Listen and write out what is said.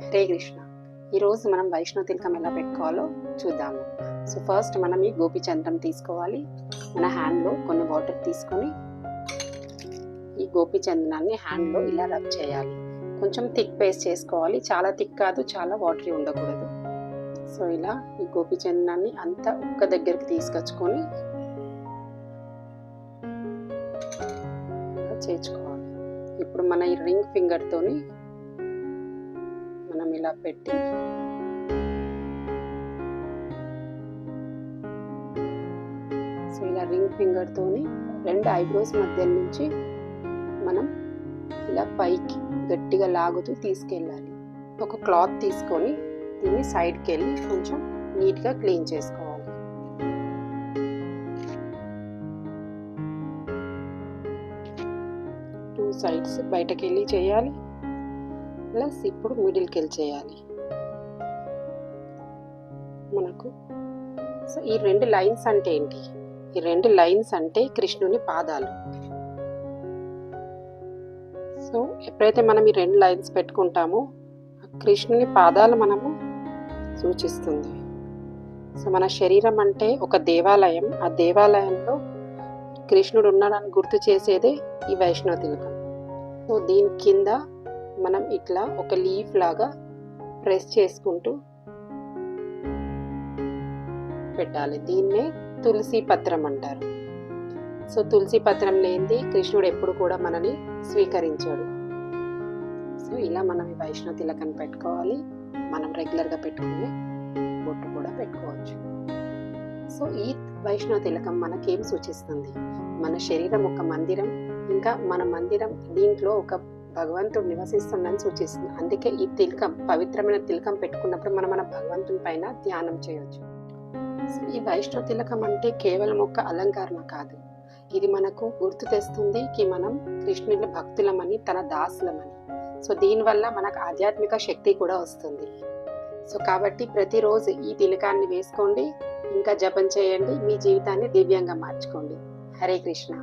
హరే కృష్ణ. ఈరోజు మనం వైష్ణవ తిలకం ఎలా పెట్టుకోవాలో చూద్దాము. సో ఫస్ట్ మనం ఈ గోపీచంద్రం తీసుకోవాలి. మన హ్యాండ్లో కొన్ని వాటర్ తీసుకొని ఈ గోపీచంద్రాన్ని హ్యాండ్లో ఇలా రబ్ చేయాలి. కొంచెం థిక్ పేస్ట్ చేసుకోవాలి, చాలా థిక్ కాదు, చాలా వాటరీ ఉండకూడదు. సో ఇలా ఈ గోపీచంద్రాన్ని అంతా ఒక్క దగ్గరికి తీసుకొచ్చుకొని చేర్చుకోవాలి. ఇప్పుడు మన ఈ రింగ్ ఫింగర్తోని మనం ఇలా పెట్టి సో ఇలా రింగ్ ఫింగర్తోని రెండు ఐబ్రోస్ మధ్య నుంచి మనం ఇలా పైకి గట్టిగా లాగుతూ తీసుకెళ్ళాలి. ఒక క్లాత్ తీసుకొని దీన్ని సైడ్కి వెళ్ళి కొంచెం నీట్గా క్లీన్ చేసుకోవాలి. టూ సైడ్స్ బయటకు వెళ్ళి చేయాలి, ప్లస్ ఇప్పుడు మిడిల్కి వెళ్ళి చేయాలి. మనకు సో ఈ రెండు లైన్స్ అంటే ఏంటి? ఈ రెండు లైన్స్ అంటే కృష్ణుని పాదాలు. సో ఎప్పుడైతే మనం ఈ రెండు లైన్స్ పెట్టుకుంటామో కృష్ణుని పాదాలు మనము సూచిస్తుంది. సో మన శరీరం అంటే ఒక దేవాలయం, ఆ దేవాలయంలో కృష్ణుడు ఉన్నాడని గుర్తు చేసేదే ఈ వైష్ణవ తిలకం. సో దీని కింద మనం ఇట్లా ఒక లీఫ్ లాగా ప్రెస్ చేసుకుంటూ పెట్టాలి. దీన్నే తులసి పత్రం అంటారు. సో తులసి పత్రం లేనిది కృష్ణుడు ఎప్పుడు కూడా మనని స్వీకరించాడు. సో ఇలా మనం ఈ వైష్ణవ తిలకం పెట్టుకోవాలి. మనం రెగ్యులర్గా పెట్టుకునే బొట్టు కూడా పెట్టుకోవచ్చు. సో ఈ వైష్ణవ తిలకం మనకేం సూచిస్తుంది? మన శరీరం ఒక మందిరం, ఇంకా మన మందిరం దీంట్లో ఒక భగవంతుడు నివసిస్తుందని సూచిస్తుంది. అందుకే ఈ తిలకం, పవిత్రమైన తిలకం పెట్టుకున్నప్పుడు మనం మన భగవంతుని పైన ధ్యానం చేయొచ్చు. ఈ వైష్ణవ తిలకం అంటే కేవలం ఒక అలంకరణ కాదు, ఇది మనకు గుర్తు తెస్తుంది కి మనం కృష్ణుని భక్తులమని, తన దాసులమని. సో దీనివల్ల మనకు ఆధ్యాత్మిక శక్తి కూడా వస్తుంది. సో కాబట్టి ప్రతిరోజు ఈ తిలకాన్ని వేసుకోండి, ఇంకా జపం చేయండి, మీ జీవితాన్ని దివ్యంగా మార్చుకోండి. హరే కృష్ణ.